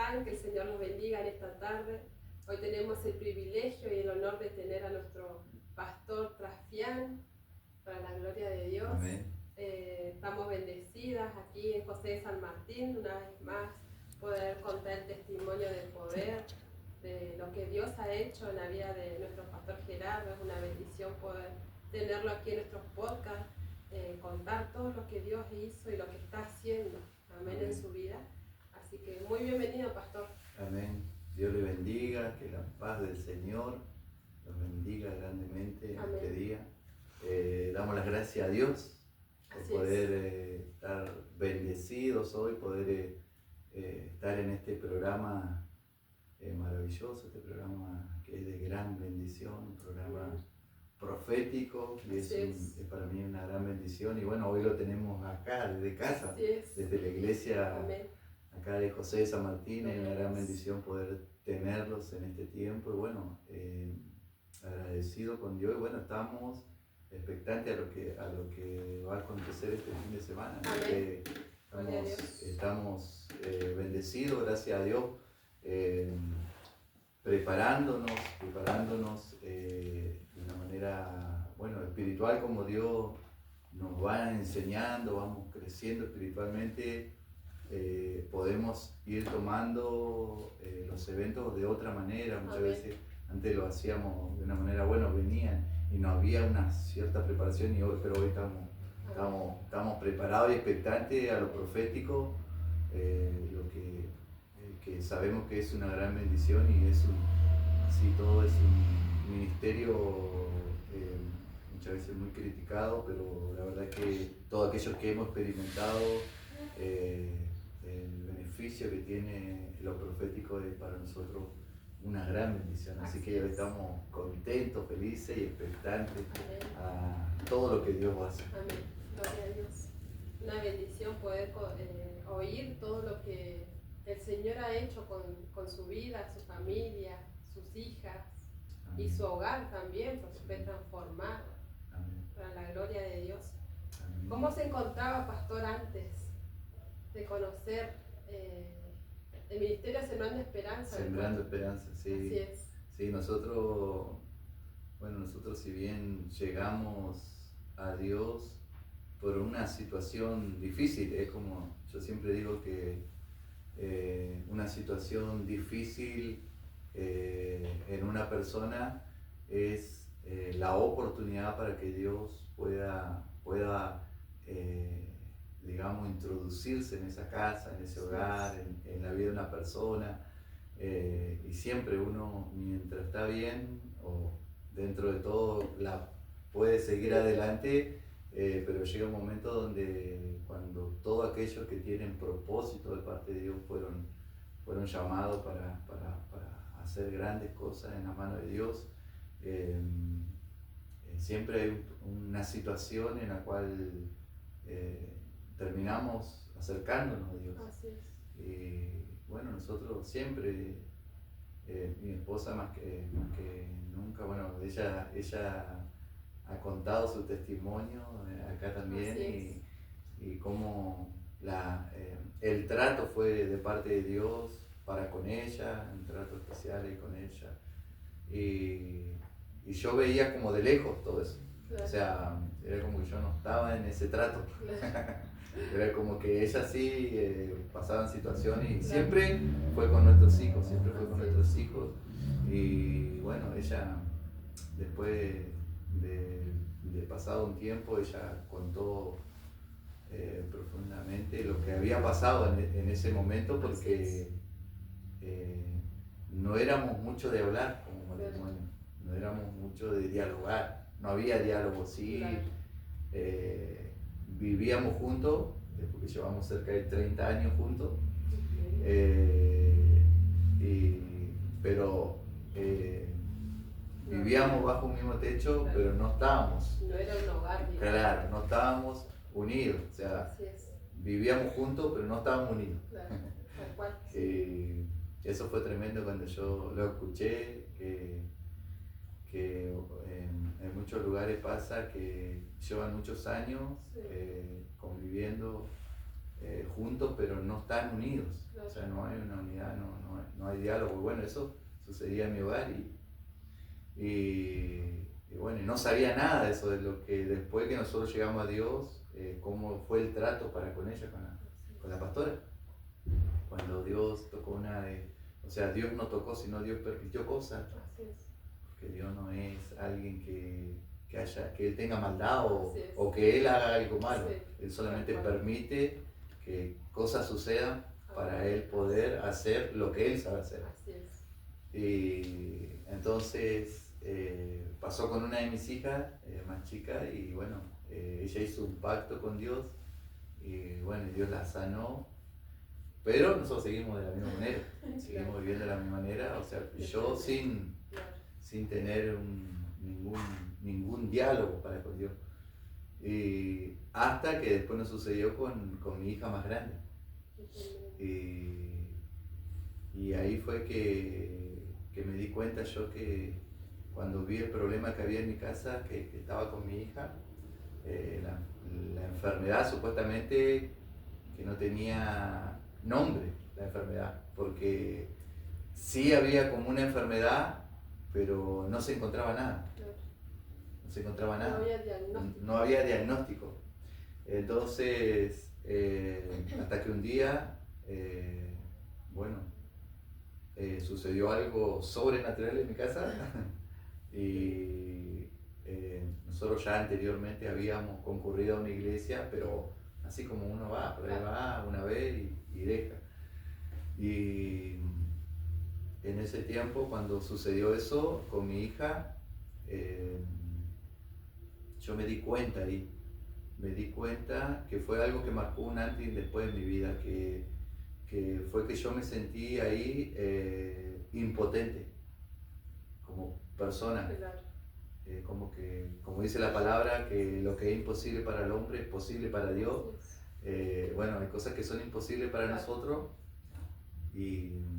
están? Que el Señor los bendiga en esta tarde. Hoy tenemos el privilegio y el honor de tener a nuestro pastor Trafián, para la gloria de Dios. Amén. Estamos bendecidas aquí en José de San Martín, una vez más poder contar el testimonio del poder, de lo que Dios ha hecho en la vida de nuestro pastor Gerardo. Es una bendición poder tenerlo aquí en nuestros podcasts, contar todo lo que Dios hizo y lo que está haciendo, amén, en su vida. Así que muy bienvenido, pastor. Amén. Dios le bendiga, que la paz del Señor los bendiga grandemente en este día. Damos las gracias a Dios por poder estar bendecidos hoy, poder estar en este programa maravilloso, este programa que es de gran bendición, un programa profético, y es para mí una gran bendición. Y bueno, hoy lo tenemos acá desde casa, desde la iglesia. Amén. Acá de José de San Martín. Es una gran bendición poder tenerlos en este tiempo, y bueno, agradecido con Dios, y bueno, estamos expectantes a lo que va a acontecer este fin de semana. Estamos bendecidos, gracias a Dios, preparándonos de una manera, bueno, espiritual, como Dios nos va enseñando, vamos creciendo espiritualmente. Podemos ir tomando los eventos de otra manera. Muchas veces antes lo hacíamos de una manera, bueno, venían y no había una cierta preparación, pero hoy estamos preparados y expectantes a lo profético, lo que sabemos que es una gran bendición, y todo es un ministerio muchas veces muy criticado, pero la verdad que todos aquellos que hemos experimentado el beneficio que tiene lo profético es para nosotros una gran bendición. Así que estamos contentos, felices y expectantes a todo lo que Dios va a hacer. Amén. Gloria a Dios. Una bendición poder oír todo lo que el Señor ha hecho con su vida, su familia, sus hijas. Amén. Y su hogar también, porque fue transformado. Amén. Para la gloria de Dios. Amén. ¿Cómo se encontraba, pastor, antes de conocer el ministerio Sembrando Esperanza? Sembrando Esperanza, sí. Así es. Sí, nosotros si bien llegamos a Dios por una situación difícil, es como yo siempre digo que una situación difícil en una persona es la oportunidad para que Dios pueda digamos, introducirse en esa casa, en ese hogar, en la vida de una persona. Y siempre uno, mientras está bien o dentro de todo, puede seguir adelante, pero llega un momento donde cuando todos aquellos que tienen propósito de parte de Dios fueron llamados para hacer grandes cosas en la mano de Dios, siempre hay una situación en la cual terminamos acercándonos a Dios. Así es. Y bueno, nosotros siempre, mi esposa más que nunca, bueno, ella ha contado su testimonio acá también, y cómo el trato fue de parte de Dios para con ella, un trato especial ahí con ella. Y yo veía como de lejos todo eso. Claro. O sea, era como que yo no estaba en ese trato. Claro. Era como que ella sí pasaban situaciones, y siempre fue con nuestros hijos, Y bueno, ella después de pasado un tiempo, ella contó profundamente lo que había pasado en ese momento, porque no éramos mucho de hablar como matrimonio, no éramos mucho de dialogar, no había diálogo, sí. Vivíamos juntos, porque llevamos cerca de 30 años juntos, pero vivíamos bajo un mismo techo, claro, pero no estábamos. No era un hogar, digamos. Claro, no estábamos unidos, o sea, vivíamos juntos, pero no estábamos unidos. Claro, tal cual. Eso fue tremendo cuando yo lo escuché, que en muchos lugares pasa que llevan muchos años conviviendo juntos, pero no están unidos. O sea, no hay una unidad, no hay diálogo. Bueno, eso sucedía en mi hogar y bueno, y no sabía nada de eso, de lo que después que nosotros llegamos a Dios, cómo fue el trato para con ella, con la pastora. Cuando Dios tocó o sea, Dios no tocó, sino Dios permitió cosas. Porque Dios no es alguien que Él tenga maldad o que Él haga algo malo. Él solamente permite que cosas sucedan para Él poder hacer lo que Él sabe hacer. Y entonces pasó con una de mis hijas más chica y bueno, ella hizo un pacto con Dios y bueno, Dios la sanó, pero nosotros seguimos de la misma manera, seguimos viviendo de la misma manera, o sea, yo sin tener ningún diálogo para con Dios. Y hasta que después nos sucedió con mi hija más grande. Y ahí fue que me di cuenta yo que cuando vi el problema que había en mi casa, que estaba con mi hija, la enfermedad supuestamente que no tenía nombre, la enfermedad, porque sí había como una enfermedad, pero no se encontraba nada. No se encontraba nada. No había diagnóstico. Entonces, hasta que un día, sucedió algo sobrenatural en mi casa y nosotros ya anteriormente habíamos concurrido a una iglesia, pero así como uno va, por ahí va una vez y deja. Y en ese tiempo, cuando sucedió eso con mi hija, yo me di cuenta que fue algo que marcó un antes y un después en mi vida, que fue que yo me sentí ahí impotente como persona. Como dice la palabra, que lo que es imposible para el hombre es posible para Dios. Bueno, hay cosas que son imposibles para nosotros.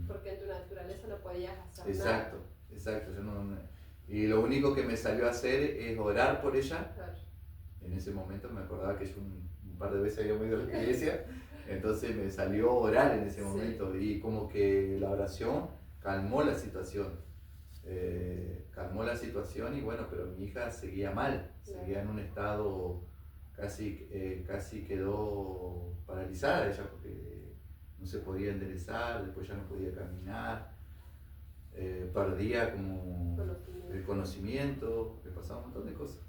Porque en tu naturaleza no podías hacer exacto, nada. Exacto. Y lo único que me salió a hacer es orar por ella. En ese momento me acordaba que yo un par de veces habíamos ido a la iglesia, entonces me salió orar en ese momento y como que la oración calmó la situación. Y bueno, pero mi hija seguía mal, seguía en un estado casi quedó paralizada ella porque no se podía enderezar, después ya no podía caminar, perdía como el conocimiento, le pasaba un montón de cosas.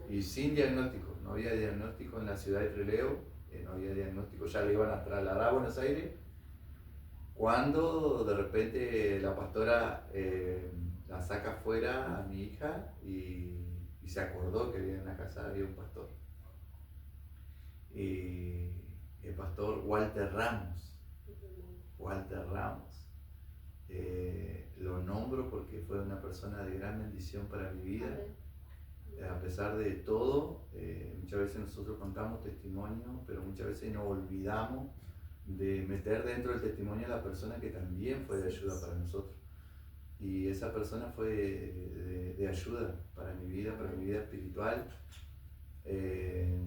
Y sin diagnóstico, no había diagnóstico en la ciudad de Trelew, no había diagnóstico, ya le iban a trasladar a Buenos Aires, cuando de repente la pastora la saca afuera a mi hija y se acordó que en la casa había un pastor. Y el pastor Walter Ramos, lo nombro porque fue una persona de gran bendición para mi vida. A pesar de todo, muchas veces nosotros contamos testimonio, pero muchas veces nos olvidamos de meter dentro del testimonio a la persona que también fue de ayuda para nosotros. Y esa persona fue de ayuda para mi vida espiritual.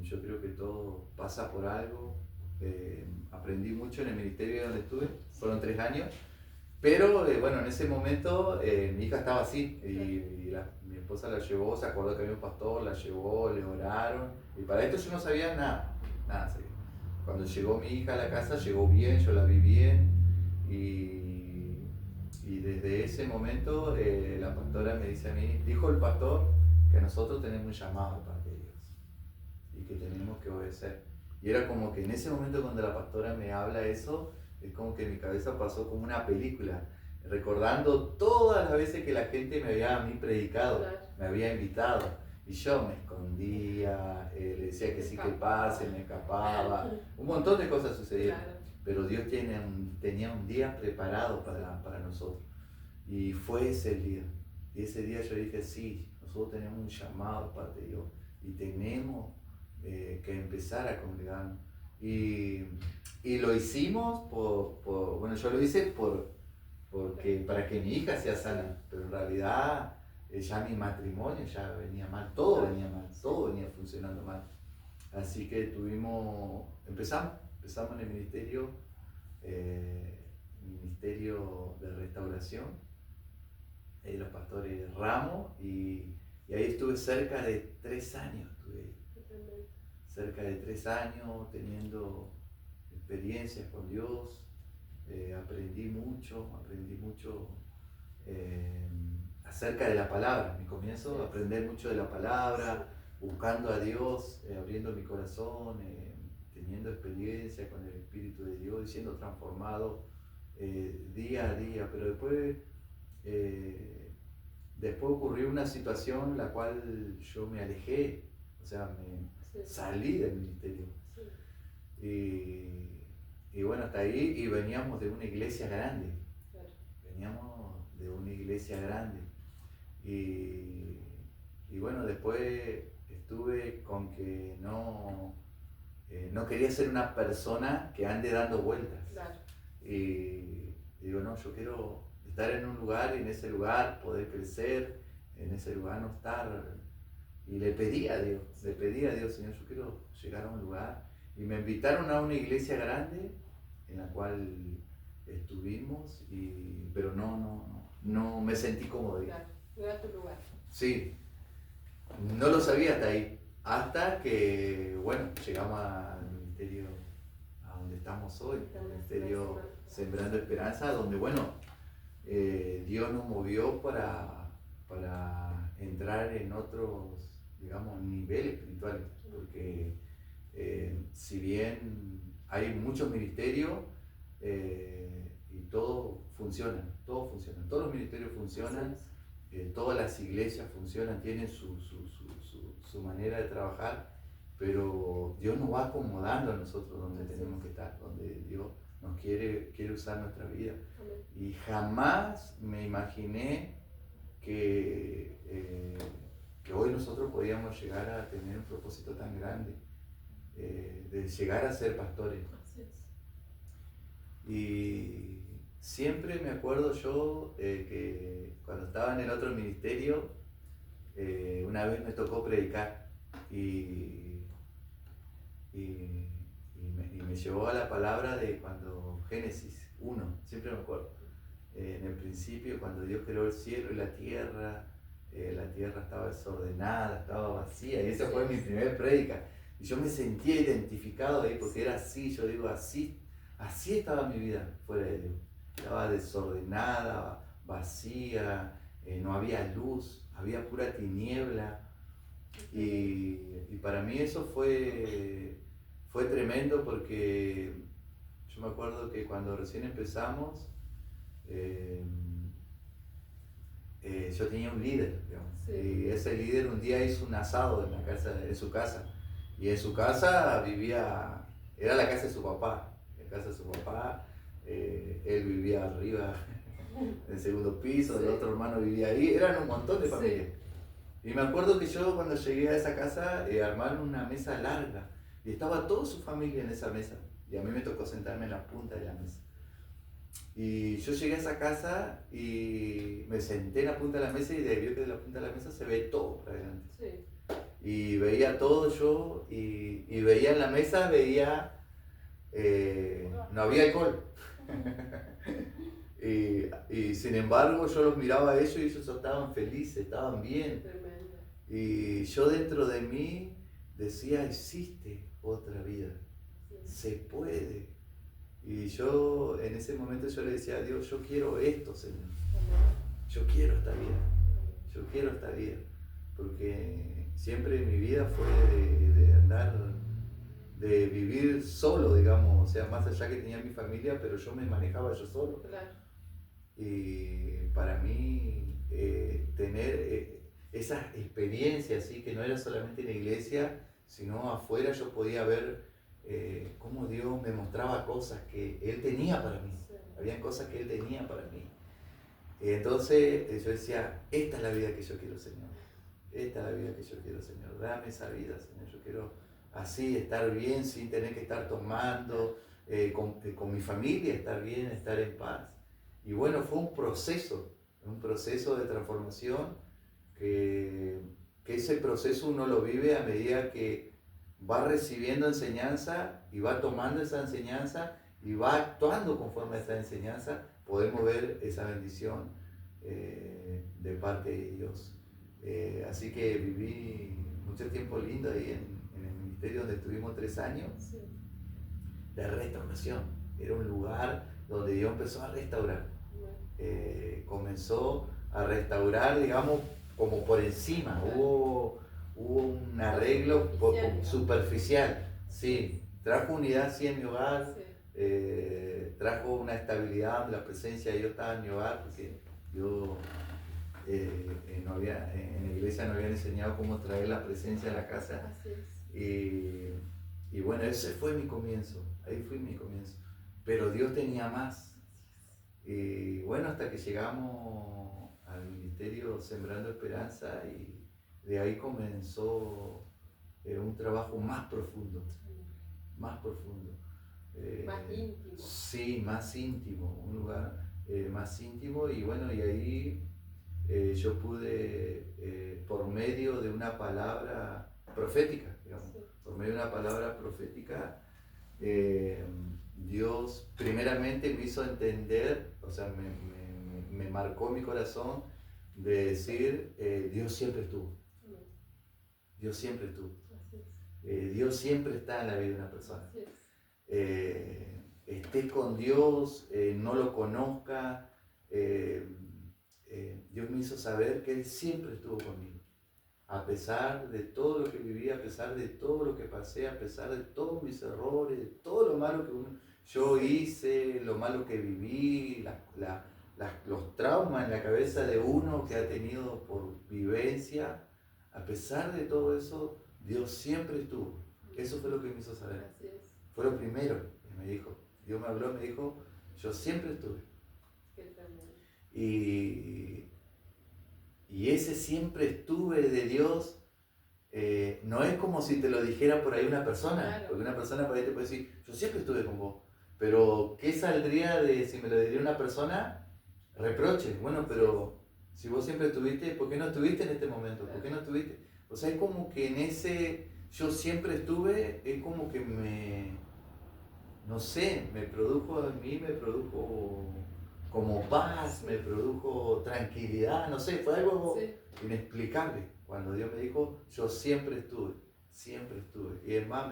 Yo creo que todo pasa por algo. Aprendí mucho en el ministerio donde estuve, fueron 3 años. Pero bueno, en ese momento mi hija estaba así y mi esposa la llevó, se acordó que había un pastor, la llevó, le oraron y para esto yo no sabía nada. Cuando llegó mi hija a la casa, llegó bien, yo la vi bien y desde ese momento la pastora me dice a mí, dijo el pastor que nosotros tenemos un llamado de parte de Dios y que tenemos que obedecer. Y era como que en ese momento cuando la pastora me habla eso, es como que mi cabeza pasó como una película, recordando todas las veces que la gente me había a mí predicado, me había invitado. Y yo me escondía, le decía que sí que pase, me escapaba, un montón de cosas sucedieron. Pero Dios tenía un día preparado para nosotros. Y fue ese el día. Y ese día yo dije, sí, nosotros tenemos un llamado de parte de Dios y tenemos que empezar a congregarnos. Y lo hicimos bueno, yo lo hice para que mi hija sea sana, pero en realidad ya mi matrimonio ya venía mal, todo venía funcionando mal. Así que empezamos empezamos en el ministerio de restauración, los pastores Ramos, y ahí estuve cerca de 3 años, teniendo experiencias con Dios. Aprendí mucho acerca de la palabra. Mi comienzo a aprender mucho de la palabra, buscando a Dios, abriendo mi corazón, teniendo experiencia con el Espíritu de Dios y siendo transformado día a día. Pero después ocurrió una situación la cual yo me alejé, o sea, me salí del ministerio. Y bueno, hasta ahí, y veníamos de una iglesia grande. Y bueno, después estuve con que no quería ser una persona que ande dando vueltas. Y digo, no, yo quiero estar en un lugar y en ese lugar poder crecer, en ese lugar no estar. Y le pedí a Dios, Señor, yo quiero llegar a un lugar. Y me invitaron a una iglesia grande en la cual estuvimos, pero no me sentí cómodo. Claro, no era tu lugar. Sí, no lo sabía hasta ahí. Hasta que, bueno, llegamos al ministerio a donde estamos hoy, el ministerio Sembrando Esperanza, donde, bueno, Dios nos movió para entrar en otros, digamos, niveles espirituales, porque si bien hay muchos ministerios y todos los ministerios funcionan, todas las iglesias funcionan, tienen su manera de trabajar, pero Dios nos va acomodando a nosotros donde tenemos que estar, donde Dios nos quiere usar nuestra vida. Y jamás me imaginé que hoy nosotros podíamos llegar a tener un propósito tan grande, de llegar a ser pastores. Y siempre me acuerdo yo que cuando estaba en el otro ministerio, una vez me tocó predicar y me llevó a la palabra de cuando Génesis 1, siempre me acuerdo. En el principio, cuando Dios creó el cielo y la tierra estaba desordenada, estaba vacía, y esa fue mi primer prédica. Y yo me sentía identificado ahí porque era así, yo digo, así estaba mi vida fuera de Dios. Estaba desordenada, vacía, no había luz, había pura tiniebla. Y para mí eso fue tremendo, porque yo me acuerdo que cuando recién empezamos, yo tenía un líder, digamos, y ese líder un día hizo un asado en su casa, y en su casa era la casa de su papá, él vivía arriba, en el segundo piso, el otro hermano vivía ahí, eran un montón de familias. Y me acuerdo que yo cuando llegué a esa casa armaron una mesa larga, y estaba toda su familia en esa mesa, y a mí me tocó sentarme en la punta de la mesa. Y yo llegué a esa casa y me senté en la punta de la mesa, y vio que de la punta de la mesa se ve todo para adelante. Y veía todo yo, y veía en la mesa, no había alcohol. y sin embargo yo los miraba a ellos y ellos estaban felices, estaban bien. Tremendo. Y yo dentro de mí decía, existe otra vida, se puede. Y yo en ese momento yo le decía a Dios, yo quiero esto, Señor. Yo quiero esta vida. Porque siempre mi vida fue de vivir solo, digamos. O sea, más allá que tenía mi familia, pero yo me manejaba yo solo. Claro. Y para mí tener esa experiencia así, que no era solamente en la iglesia, sino afuera, yo podía ver cómo Dios me mostraba cosas que Él tenía para mí. Habían cosas que Él tenía para mí. Entonces yo decía, esta es la vida que yo quiero, Señor. Dame esa vida, Señor. Yo quiero así estar bien, sin tener que estar tomando, con mi familia, estar bien, estar en paz. Y bueno, fue un proceso de transformación, que ese proceso uno lo vive a medida que va recibiendo enseñanza y va tomando esa enseñanza y va actuando conforme a esa enseñanza, podemos ver esa bendición de parte de Dios. Así que viví mucho tiempo lindo ahí en el ministerio donde estuvimos 3 años de restauración. Era un lugar donde Dios empezó a restaurar. Comenzó a restaurar, digamos, como por encima. Hubo un arreglo superficial. Sí, trajo unidad sí en mi hogar, trajo una estabilidad, la presencia de Dios estaba en mi hogar, porque yo en la iglesia no habían enseñado cómo traer la presencia a la casa. Y bueno, ese fue mi comienzo, ahí fue mi comienzo. Pero Dios tenía más. Y bueno, hasta que llegamos al ministerio Sembrando Esperanza y de ahí comenzó un trabajo más profundo, más profundo. Más íntimo. Sí, más íntimo, un lugar más íntimo y bueno, y ahí yo pude, por medio de una palabra profética, digamos, por medio de una palabra profética, Dios primeramente me hizo entender, o sea, me marcó mi corazón de decir, Dios siempre estuvo. Dios siempre estuvo. Dios siempre está en la vida de una persona. Esté con Dios, no lo conozca, Dios me hizo saber que Él siempre estuvo conmigo. A pesar de todo lo que viví, a pesar de todo lo que pasé, a pesar de todos mis errores, de todo lo malo que yo hice, lo malo que viví, los traumas en la cabeza de uno que ha tenido por vivencia, a pesar de todo eso, Dios siempre estuvo. Eso fue lo que me hizo saber. Fue lo primero que me dijo. Dios me habló y me dijo, yo siempre estuve. Y ese siempre estuve de Dios no es como si te lo dijera por ahí una persona, claro. Porque una persona por ahí te puede decir, yo siempre estuve con vos, pero ¿qué saldría de si me lo diría una persona? Reproche. Bueno, pero si vos siempre estuviste, ¿por qué no estuviste en este momento? ¿Por qué no estuviste? O sea, es como que en ese yo siempre estuve, es como que no sé, me produjo en mí, me produjo como paz, me produjo tranquilidad, no sé, fue algo inexplicable. Cuando Dios me dijo, yo siempre estuve. Y es más,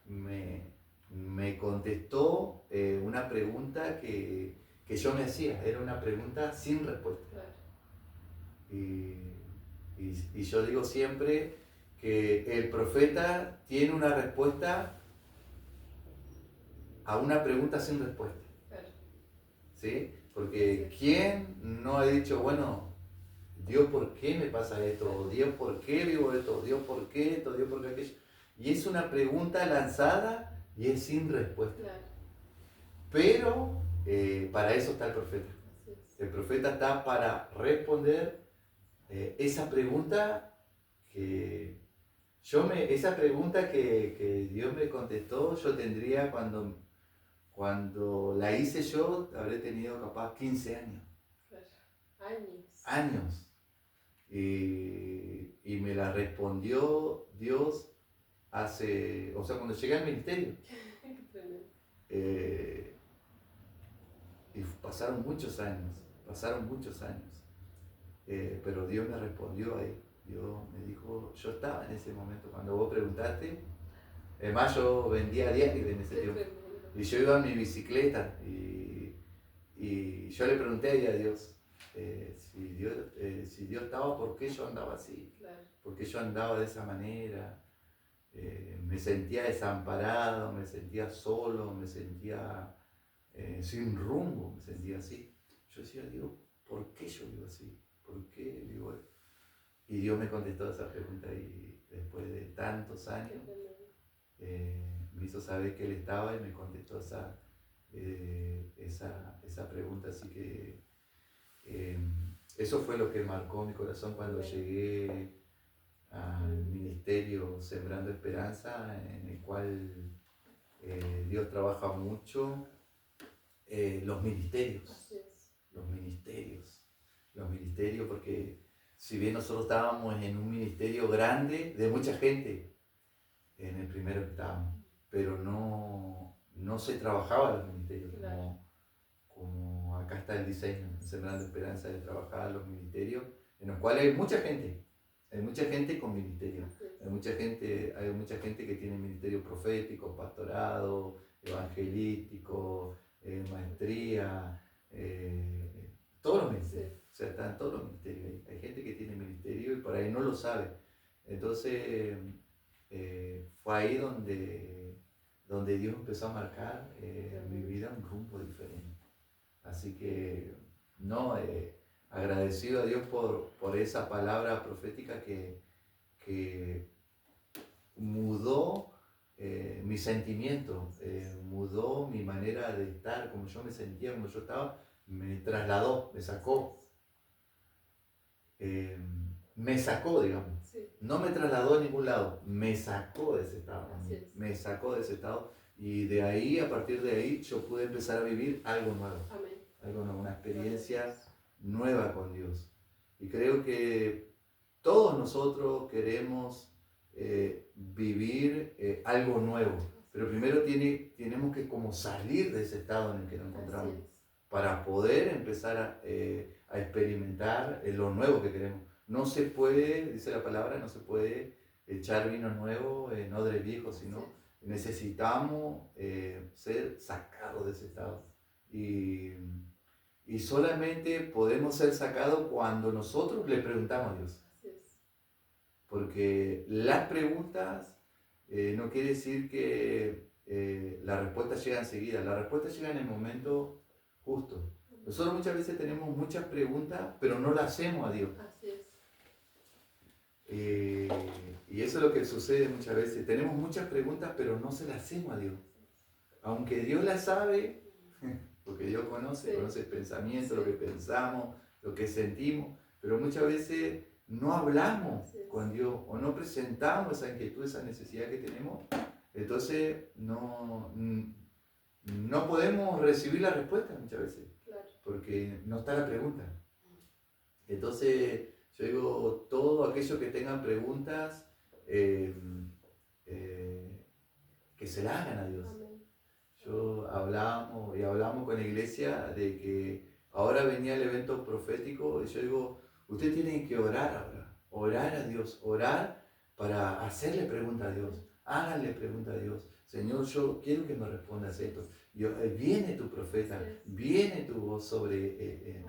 me contestó una pregunta que yo me hacía, era una pregunta sin respuesta. Claro. Y yo digo siempre que el profeta tiene una respuesta a una pregunta sin respuesta. Claro. ¿Sí? Porque ¿quién no ha dicho, bueno, Dios, ¿por qué me pasa esto? Dios, ¿por qué vivo esto? Dios, ¿por qué esto? Dios, ¿por qué aquello? Y es una pregunta lanzada y es sin respuesta. Claro. Pero para eso está el profeta. El profeta está para responder esa pregunta que Dios me contestó, yo tendría cuando la hice yo, habré tenido capaz 15 años. Años. Y me la respondió Dios cuando llegué al ministerio. Y pasaron muchos años. Pero Dios me respondió ahí. Dios me dijo, yo estaba en ese momento, cuando vos preguntaste. Además yo vendía diario en ese tiempo. Y yo iba en mi bicicleta y yo le pregunté ahí a Dios, si Dios estaba, ¿por qué yo andaba así? Claro. ¿Por qué yo andaba de esa manera? Me sentía desamparado, me sentía solo, me sentía sin rumbo, me sentía así. Yo decía, Dios, ¿por qué yo vivo así? ¿Por qué vivo esto? Y Dios me contestó esa pregunta y después de tantos años me hizo saber que Él estaba y me contestó esa pregunta. Así que eso fue lo que marcó mi corazón cuando llegué al ministerio Sembrando Esperanza, en el cual Dios trabaja mucho los ministerios, porque si bien nosotros estábamos en un ministerio grande de mucha gente, en el primero que estábamos, pero no se trabajaba los ministerios, Claro. como acá está el diseño, Sembrando Esperanza, de trabajar los ministerios, en los cuales hay mucha gente con ministerio, Así es. hay mucha gente que tiene ministerio profético, pastorado, evangelístico, maestría, todos los ministerios, Sí. o sea, están todos los ministerios ahí. Hay gente que tiene ministerio y por ahí no lo sabe. Entonces, fue ahí donde Dios empezó a marcar en mi vida un rumbo diferente. Así que, no, agradecido a Dios por esa palabra profética que mudó mi sentimiento, mudó mi manera de estar, como yo me sentía, como yo estaba, me trasladó, me sacó. Me sacó, digamos. Sí. No me trasladó a ningún lado, me sacó de ese estado. Así es. Me sacó de ese estado y de ahí, a partir de ahí, yo pude empezar a vivir algo nuevo. Amén. Algo nuevo, una experiencia nueva con Dios. Y creo que todos nosotros queremos vivir algo nuevo, pero primero tenemos que como salir de ese estado en el que nos encontramos para poder empezar a experimentar lo nuevo que queremos. No se puede, dice la palabra, no se puede echar vino nuevo en odre viejo, sino necesitamos ser sacados de ese estado. Y solamente podemos ser sacados cuando nosotros le preguntamos a Dios. Porque las preguntas no quiere decir que la respuesta llega enseguida. La respuesta llega en el momento justo. Nosotros muchas veces tenemos muchas preguntas, pero no las hacemos a Dios. Así es. Y eso es lo que sucede muchas veces. Tenemos muchas preguntas, pero no se las hacemos a Dios. Aunque Dios las sabe, porque Dios conoce el pensamiento, lo que pensamos, lo que sentimos, pero muchas veces no hablamos con Dios o no presentamos esa inquietud, esa necesidad que tenemos. Entonces no podemos recibir la respuesta muchas veces, porque no está la pregunta. Entonces yo digo, todo aquello que tengan preguntas, que se la hagan a Dios. Hablamos con la iglesia de que ahora venía el evento profético y yo digo, ustedes tienen que orar ahora, orar a Dios, orar para hacerle pregunta a Dios, háganle pregunta a Dios. Señor, yo quiero que me respondas esto. Viene tu profeta, viene tu voz sobre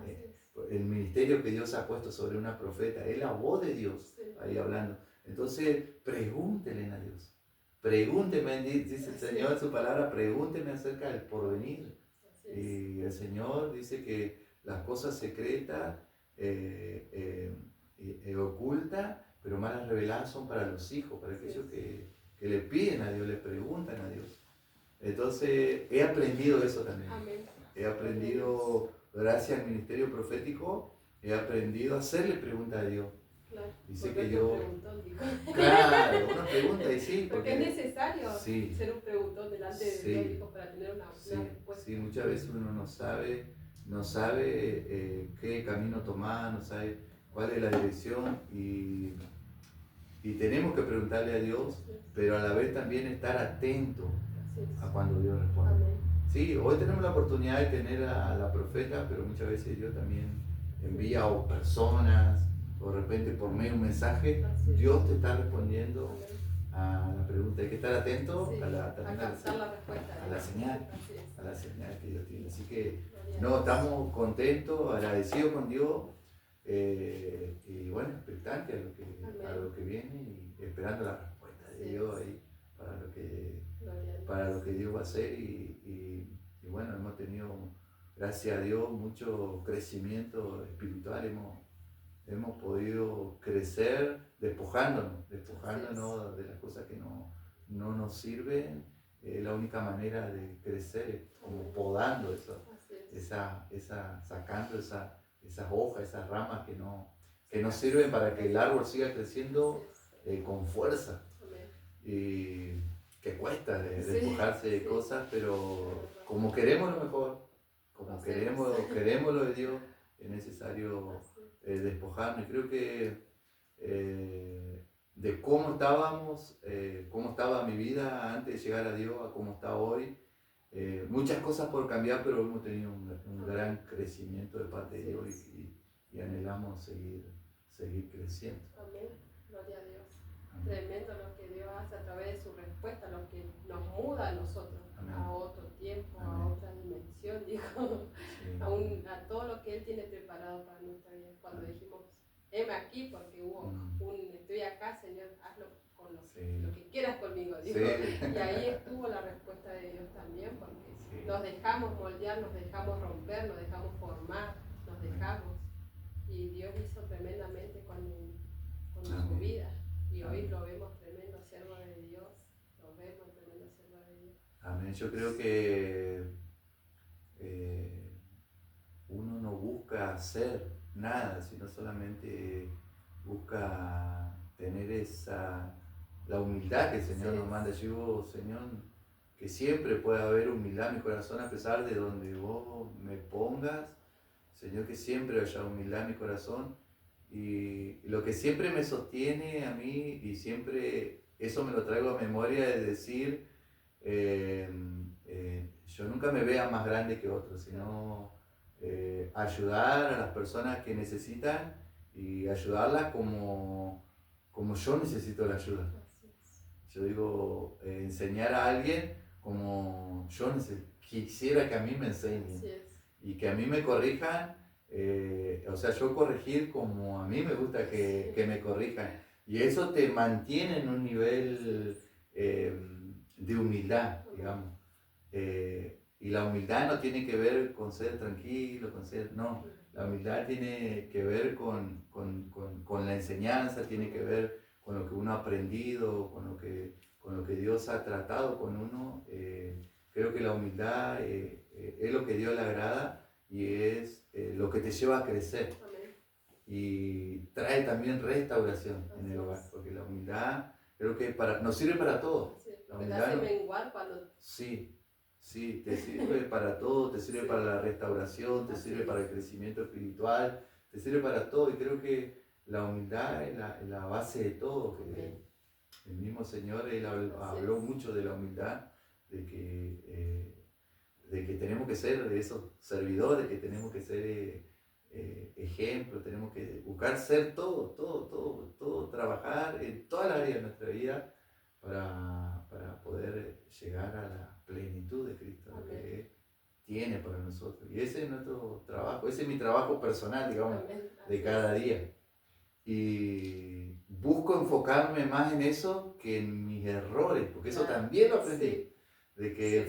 el ministerio que Dios ha puesto sobre una profeta, es la voz de Dios ahí hablando. Entonces, pregúntenle a Dios. Pregúnteme, dice el Señor en su palabra, pregúnteme acerca del porvenir. Y el Señor dice que las cosas secretas, ocultas, pero más las reveladas son para los hijos, para aquellos que le piden a Dios, le preguntan a Dios. Entonces, he aprendido eso también. Amén. He aprendido, gracias al ministerio profético, he aprendido a hacerle preguntas a Dios. Claro, dice que yo... Preguntón, claro, una pregunta y sí. Porque es necesario ser un preguntón delante de Dios, dijo, para tener una respuesta. Sí, muchas veces uno no sabe qué camino tomar, no sabe cuál es la dirección y tenemos que preguntarle a Dios, pero a la vez también estar atento a cuando Dios responde. Amén. Sí, hoy tenemos la oportunidad de tener a la profeta, pero muchas veces Dios también envía a personas, o de repente por medio de un mensaje, Dios te está respondiendo a la pregunta. Hay que estar atento a la señal que Dios tiene. Así que estamos contentos, agradecidos con Dios y bueno, expectantes a lo que viene y esperando la respuesta de Dios ahí para lo que Dios va a hacer y bueno, hemos tenido, gracias a Dios, mucho crecimiento espiritual, hemos podido crecer despojándonos de las cosas que no nos sirven. La única manera de crecer es como podando sacando esas hojas, esas ramas que no sirven para que el árbol siga creciendo con fuerza. Y que cuesta despojarse de cosas, pero como queremos lo mejor, como queremos lo de Dios, es necesario despojarnos. Y creo que de cómo estábamos, cómo estaba mi vida antes de llegar a Dios, a cómo está hoy. Muchas cosas por cambiar, pero hemos tenido un gran crecimiento de parte de Dios y anhelamos seguir creciendo. Amén. Gloria a Dios. Amén. Tremendo lo que Dios hace a través de su respuesta, lo que nos muda a nosotros, Amén. a otro tiempo, Amén. a otra dimensión, dijo, Sí. a todo lo que Él tiene preparado para nuestra vida. Cuando Amén. dijimos, heme aquí, porque hubo estoy acá, Señor, hazlo con Sí. lo que quieras conmigo, dijo. Sí. Y ahí estuvo la respuesta de Dios también, porque Sí. nos dejamos moldear, nos dejamos romper, nos dejamos formar, nos Amén. dejamos. Y Dios hizo tremendamente con su Amén. vida. Y hoy Amén. lo vemos tremendo siervo de Dios. Lo vemos tremendo siervo de Dios. Amén. Yo creo que uno no busca hacer nada, sino solamente busca tener la humildad que el Señor nos manda. Yo digo, Señor, que siempre pueda haber humildad en mi corazón a pesar de donde vos me pongas. Señor, que siempre haya humildad en mi corazón. Y lo que siempre me sostiene a mí, y siempre eso me lo traigo a memoria, es decir, yo nunca me vea más grande que otros, sino ayudar a las personas que necesitan y ayudarlas como yo necesito la ayuda. Yo digo, enseñar a alguien como yo quisiera que a mí me enseñen y que a mí me corrijan, o sea, yo corregir como a mí me gusta que me corrijan. Y eso te mantiene en un nivel de humildad, digamos. Y la humildad no tiene que ver con ser tranquilo, no. La humildad tiene que ver con la enseñanza, tiene que ver con lo que uno ha aprendido, con lo que Dios ha tratado con uno. Creo que la humildad es lo que Dios le agrada y es lo que te lleva a crecer. Y trae también restauración en el hogar, porque la humildad creo que nos sirve para todo. La humildad hace menguar cuando... Sí, te sirve para todo, te sirve para la restauración, te sirve para el crecimiento espiritual, te sirve para todo. Y creo que la humildad es la base de todo. Que el mismo Señor, Él habló mucho de la humildad, de que tenemos que ser de esos servidores, que tenemos que ser ejemplos, tenemos que buscar ser todo, trabajar en toda la área de nuestra vida para poder llegar a la plenitud de Cristo, lo que Él tiene para nosotros. Y ese es nuestro trabajo, ese es mi trabajo personal, digamos, de cada día. Y busco enfocarme más en eso que en mis errores, porque eso también lo aprendí. De que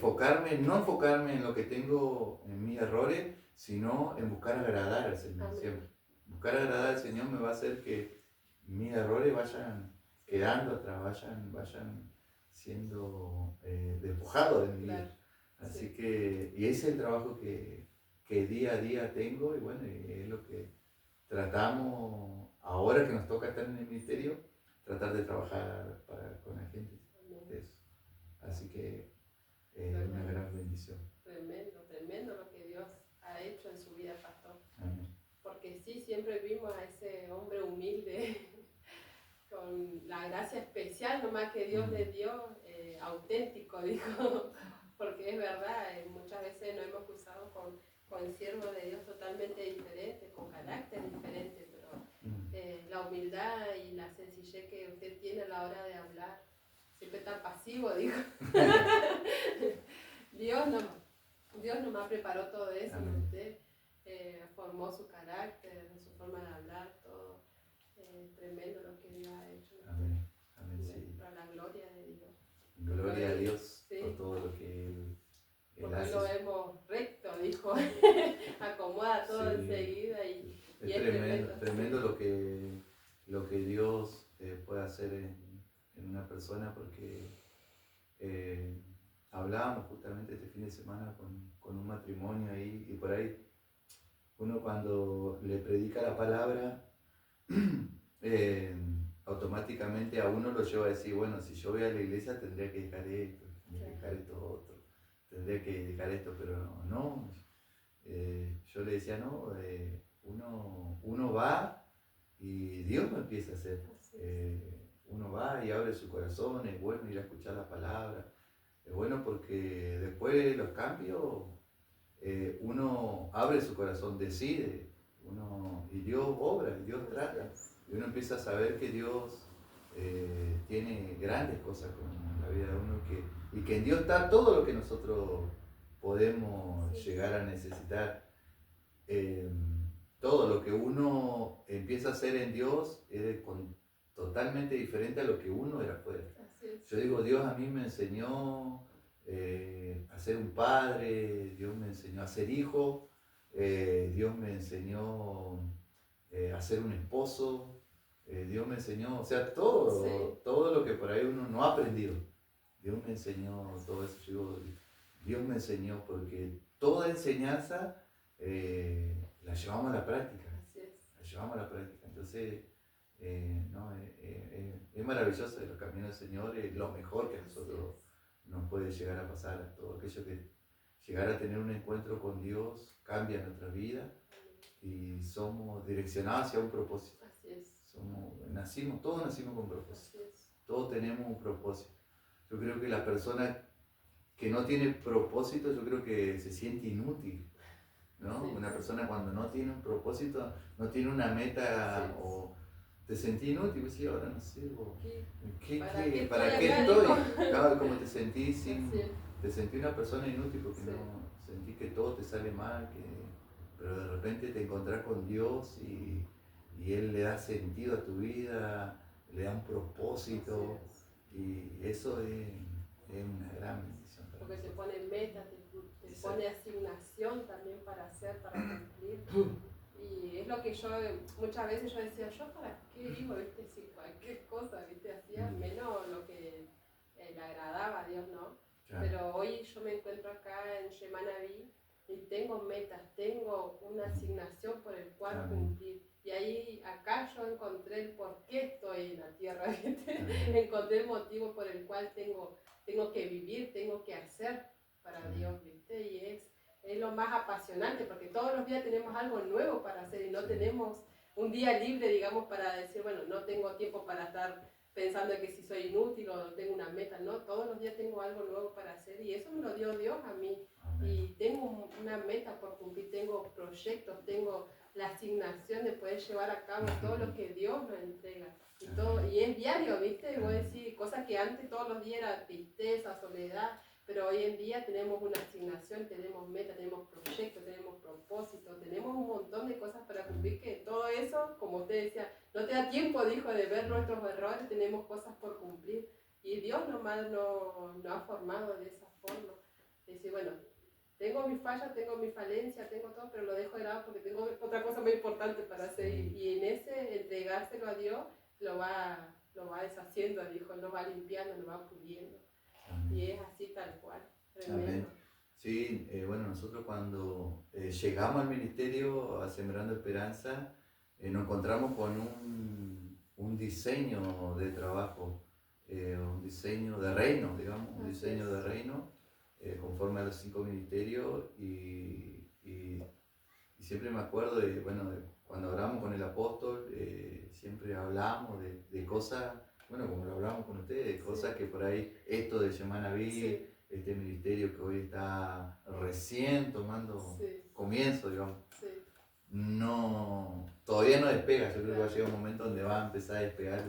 no enfocarme en lo que tengo, en mis errores, sino en buscar agradar al Señor siempre. Buscar agradar al Señor me va a hacer que mis errores vayan quedando atrás, vayan siendo despojados de mi vida. Así que, y ese es el trabajo que día a día tengo, y bueno, es lo que tratamos, ahora que nos toca estar en el ministerio, tratar de trabajar con la gente. Eso. Así que es una gran bendición. Tremendo lo que Dios ha hecho en su vida, pastor. Amén. Porque sí, siempre vimos a ese hombre humilde, con la gracia especial nomás que Dios le dio, auténtico, dijo, porque es verdad, muchas veces nos hemos cruzado con siervos de Dios totalmente diferentes, con carácter diferente, pero la humildad y la sencillez que usted tiene a la hora de hablar, siempre tan pasivo, dijo. Dios nomás preparó todo eso, ¿no? Usted formó su carácter, su forma de hablar, todo. Tremendo lo que Dios ha hecho. Amén, sí. Para la gloria de Dios. Gloria a Dios por todo lo que Él porque hace. lo vemos recto, dijo. Acomoda todo enseguida y es tremendo lo que Dios puede hacer en una persona, porque hablábamos justamente este fin de semana con un matrimonio ahí, y por ahí uno cuando le predica la palabra automáticamente a uno lo lleva a decir, bueno, si yo voy a la iglesia tendría que dejar esto, tendría que dejar esto otro, tendría que dejar esto, pero no, yo le decía, no, uno va y Dios lo empieza a hacer. uno va y abre su corazón, es bueno ir a escuchar la palabra, es bueno porque después de los cambios uno abre su corazón, decide, y Dios obra, y Dios trata, y uno empieza a saber que Dios tiene grandes cosas con la vida de uno, y que en Dios está todo lo que nosotros podemos llegar a necesitar. Todo lo que uno empieza a hacer en Dios es totalmente diferente a lo que uno era afuera. Yo digo, Dios a mí me enseñó a ser un padre, Dios me enseñó a ser hijo, Dios me enseñó a ser un esposo, Dios me enseñó, o sea, todo lo que por ahí uno no ha aprendido. Dios me enseñó todo eso. Yo digo, Dios me enseñó porque toda enseñanza la llevamos a la práctica. La llevamos a la práctica. Entonces, no, es maravilloso los caminos del Señor, es lo mejor que a nosotros nos puede llegar a pasar. Todo aquello que llegar a tener un encuentro con Dios cambia nuestra vida y somos direccionados hacia un propósito. Así es. Todos nacimos con propósito. Todos tenemos un propósito. Yo creo que la persona que no tiene propósito, yo creo que se siente inútil, ¿no? Sí. Una persona cuando no tiene un propósito, no tiene una meta, sí, o te sentís inútil, pues sí, ahora no sé, ¿para qué estoy? Claro, como te sentís te sentís una persona inútil porque no sentís que todo te sale mal, pero de repente te encontrás con Dios y Él le da sentido a tu vida, le da un propósito, y eso es una gran bendición. Porque te pone meta, te pone asignación también para hacer, para cumplir. Y es lo que yo, muchas veces yo decía, ¿yo para qué vivo, viste? Si cualquier cosa, viste, hacía menos lo que le agradaba a Dios, ¿no? Claro. Pero hoy yo me encuentro acá en Yemanaví y tengo metas, tengo una asignación por el cual cumplir. Y ahí, acá yo encontré el por qué estoy en la tierra, ¿viste? Encontré el motivo por el cual tengo que vivir, tengo que hacer para Dios, ¿viste? Y es lo más apasionante, porque todos los días tenemos algo nuevo para hacer y no tenemos un día libre, digamos, para decir, bueno, no tengo tiempo para estar pensando que si soy inútil o no tengo una meta, no, todos los días tengo algo nuevo para hacer y eso me lo dio Dios a mí. Y tengo una meta por cumplir, tengo proyectos, tengo la asignación de poder llevar a cabo todo lo que Dios nos entrega. Y es diario, ¿viste? Voy a decir, cosas que antes todos los días era tristeza, soledad, pero hoy en día tenemos una asignación, tenemos meta, tenemos proyectos, tenemos propósitos, tenemos un montón de cosas para cumplir, que todo eso, como usted decía, no te da tiempo, dijo, de ver nuestros errores, tenemos cosas por cumplir. Y Dios nomás nos ha formado de esa forma. Decir, bueno, tengo mis fallas, tengo mis falencias, tengo todo, pero lo dejo de lado porque tengo otra cosa muy importante para hacer. Y en ese entregárselo a Dios, lo va deshaciendo, dijo, lo va limpiando, lo va puliendo. Y es así tal cual. Amén. Sí, bueno, nosotros cuando llegamos al ministerio a Sembrando Esperanza, nos encontramos con un diseño de trabajo, un diseño de reino, digamos, un diseño de reino, conforme a los 5 ministerios, y siempre me acuerdo de cuando hablamos con el apóstol, siempre hablamos de cosas, bueno, como lo hablamos con ustedes, de cosas que por ahí, esto de Yemanaví, este ministerio que hoy está recién tomando comienzo, digamos, todavía no despega. Yo creo que va a llegar un momento donde va a empezar a despegar,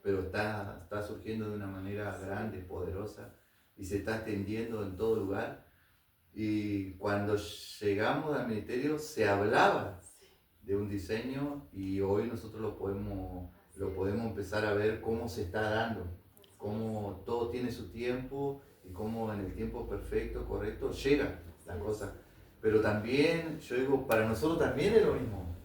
pero está surgiendo de una manera grande, poderosa, y se está extendiendo en todo lugar. Y cuando llegamos al ministerio se hablaba de un diseño, y hoy nosotros lo podemos empezar a ver cómo se está dando, cómo todo tiene su tiempo y cómo en el tiempo perfecto, correcto, llega la cosa. Pero también, yo digo, para nosotros también es lo mismo,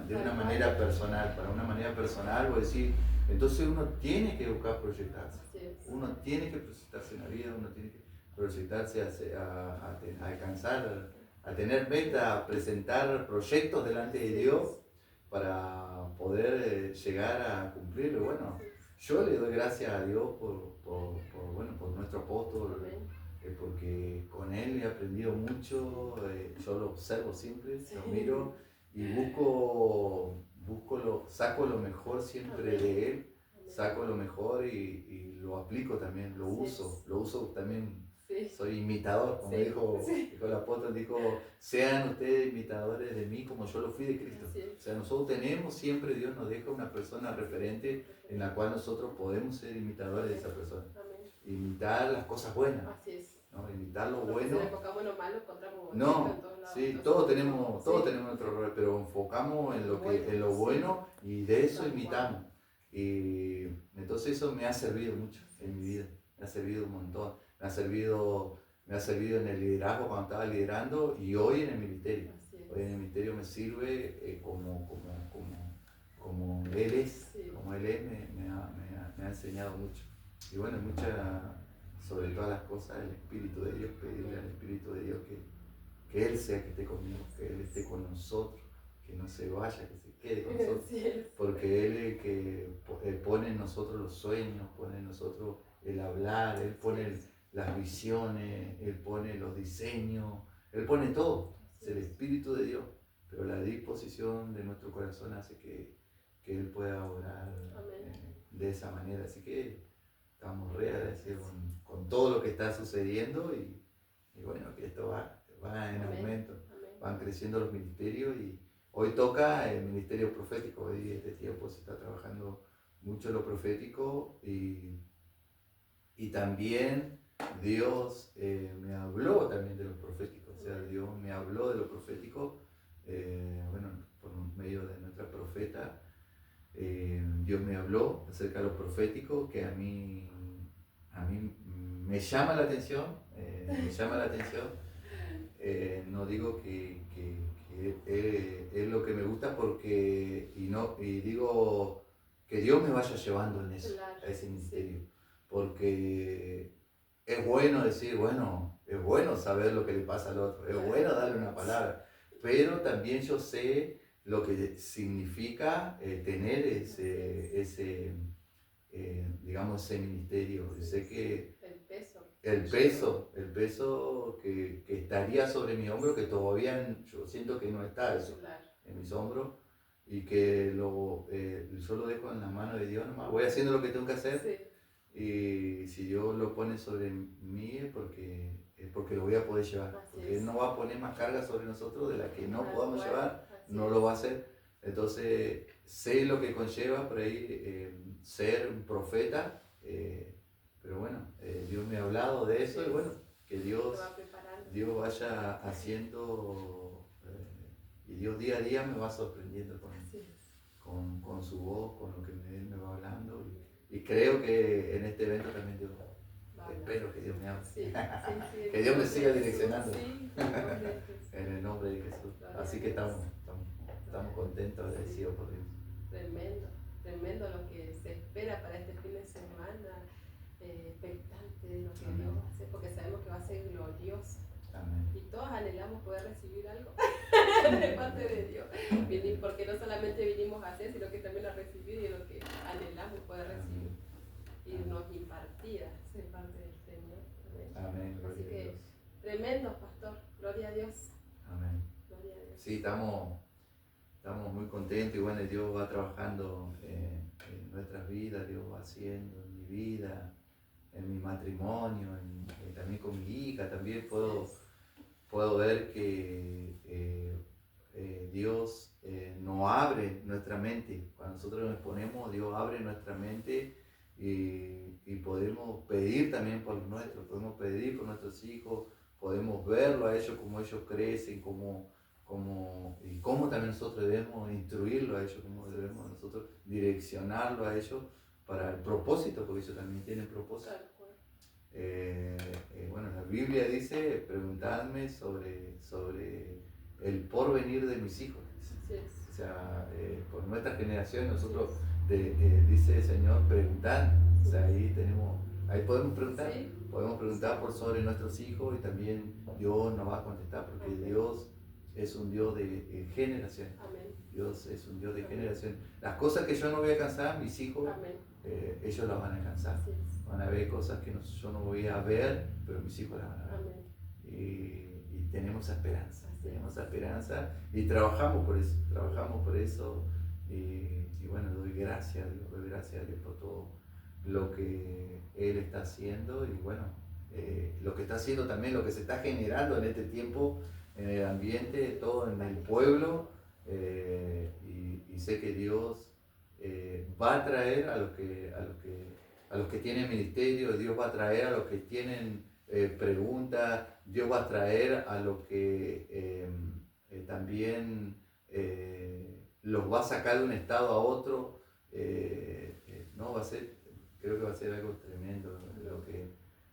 de una manera personal, voy a decir, entonces uno tiene que buscar proyectarse, uno tiene que proyectarse en la vida, uno tiene que proyectarse a alcanzar, a tener meta, a presentar proyectos delante de Dios para poder llegar a cumplirlo. Bueno, yo le doy gracias a Dios por nuestro apóstol, porque con él he aprendido mucho, yo lo observo siempre, lo miro y saco lo mejor siempre de él, saco lo mejor y lo aplico también, lo uso también. Sí. Soy imitador, como dijo el apóstol, dijo, sean ustedes imitadores de mí como yo lo fui de Cristo. O sea, nosotros tenemos siempre, Dios nos deja una persona referente en la cual nosotros podemos ser imitadores de esa persona. Imitar las cosas buenas. Así es. ¿No? Imitar lo bueno. Si enfocamos en lo malo, encontramos no, en todos lados. Sí, todos tenemos nuestro error, pero enfocamos en lo bueno y de eso imitamos. Y entonces eso me ha servido mucho en mi vida, me ha servido un montón, me ha servido en el liderazgo cuando estaba liderando y hoy en el ministerio. Hoy en el ministerio me sirve como Él es, me ha enseñado mucho. Y bueno, sobre todas las cosas, el Espíritu de Dios, pedirle al Espíritu de Dios que Él sea que esté conmigo, que Él esté con nosotros, que no se vaya, que se quede con nosotros, porque Él es el que pone en nosotros los sueños, pone en nosotros el hablar, Él pone las visiones, Él pone los diseños, Él pone todo, es el Espíritu de Dios, pero la disposición de nuestro corazón hace que Él pueda obrar de esa manera, así que estamos re agradecidos con todo lo que está sucediendo y bueno, que esto va en aumento, van creciendo los ministerios y hoy toca el ministerio profético, hoy este tiempo se está trabajando mucho lo profético y también Dios me habló también de lo profético, o sea, Dios me habló de lo profético, bueno, por medio de nuestra profeta, Dios me habló acerca de lo profético que a mí me llama la atención, no digo que es lo que me gusta porque, y digo que Dios me vaya llevando en eso, a ese ministerio, porque es bueno decir, bueno, es bueno saber lo que le pasa al otro, es bueno darle una palabra, pero también yo sé lo que significa tener ese digamos, ese ministerio. Yo sé que el peso que estaría sobre mi hombro, que todavía yo siento que no está eso en mis hombros, y que yo lo dejo en las manos de Dios nomás, voy haciendo lo que tengo que hacer, y si Dios lo pone sobre mí es porque lo voy a poder llevar, porque Él no va a poner más carga sobre nosotros de la que no podamos llevar, no lo va a hacer. Entonces sé lo que conlleva por ahí ser un profeta, pero bueno, Dios me ha hablado de eso y bueno, que Dios vaya haciendo y Dios día a día me va sorprendiendo con su voz, con lo que Él me va hablando y creo que en este evento también Dios espero que Dios me hable, que Dios me siga direccionando en el nombre de Jesús. Así que estamos contentos, agradecidos por Dios. Tremendo lo que se espera para este fin de semana, expectante de lo que Dios va a hacer, porque sabemos que va a ser glorioso. Amén. Y todos anhelamos poder recibir algo de parte de Dios, porque no solamente vinimos a hacer, sino que también a recibir y lo que anhelamos poder recibir y nos impartida de parte del Señor. Amén. Así que tremendo, pastor, gloria a Dios. Amén. Gloria a Dios. Sí, estamos muy contentos y bueno, Dios va trabajando en nuestras vidas, Dios va haciendo en mi vida, en mi matrimonio, también con mi hija, también puedo ver que Dios nos abre nuestra mente. Cuando nosotros nos ponemos, Dios abre nuestra mente y podemos pedir también por los nuestros, podemos pedir por nuestros hijos, podemos verlo a ellos como ellos crecen, y cómo también nosotros debemos instruirlo a ellos, cómo debemos nosotros direccionarlo a ellos para el propósito, porque ellos también tienen propósito. Bueno, la Biblia dice, preguntadme sobre el porvenir de mis hijos. O sea, por nuestra generación nosotros, dice el Señor, preguntad. O sea, ahí podemos preguntar por sobre nuestros hijos y también Dios nos va a contestar porque Dios es un Dios de generación. Dios es un Dios de generación. Las cosas que yo no voy a alcanzar, mis hijos, ellos las van a alcanzar. Van a ver cosas que yo no voy a ver, pero mis hijos las van a ver. Y tenemos esperanza y trabajamos por eso, Y bueno, doy gracias a Dios por todo lo que Él está haciendo y bueno, lo que está haciendo también, lo que se está generando en este tiempo, en el ambiente, todo en el pueblo, y sé que Dios va a traer a los que tienen ministerio, Dios va a traer a los que tienen preguntas, Dios va a traer a los que también los va a sacar de un estado a otro, no, va a ser, creo que va a ser algo tremendo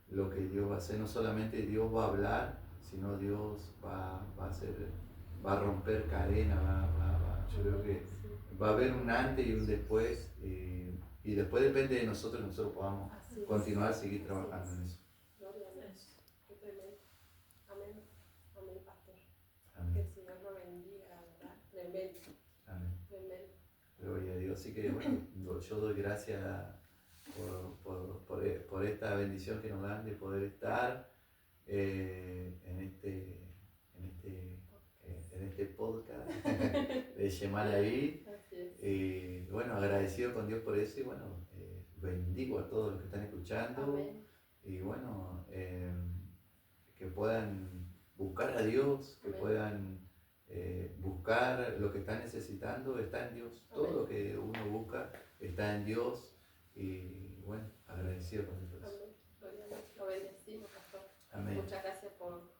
lo que Dios va a hacer. No solamente Dios va a hablar, sino Dios va a hacer, va a romper cadenas, yo creo que va a haber un antes y un después, y después depende de nosotros que nosotros podamos continuar a seguir trabajando en eso. Gloria a Dios. Qué tremendo. Amén. Amén, pastor. Amén. Que el Señor lo bendiga, ¿verdad? Tremendo. Amén. Tremendo. Gloria a Dios. Así que bueno, yo doy gracias por esta bendición que nos dan de poder estar en este podcast de Shemana ahí. Y bueno, agradecido con Dios por eso y bueno, bendigo a todos los que están escuchando. Amén. Y bueno, que puedan buscar a Dios, que Amén. puedan buscar lo que están necesitando, está en Dios. Todo Amén. lo que uno busca está en Dios y bueno, agradecido con Dios. Amén. Gloria a Dios. Lo bendecimos, pastor. Amén. Muchas gracias por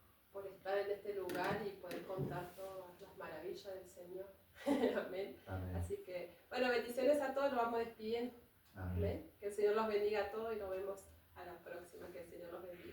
estar en este lugar y poder contar todas las maravillas del Señor. Amén. Amén. Así que, bueno, bendiciones a todos, nos vamos despidiendo. Amén. Amén. Que el Señor los bendiga a todos y nos vemos a la próxima. Que el Señor los bendiga.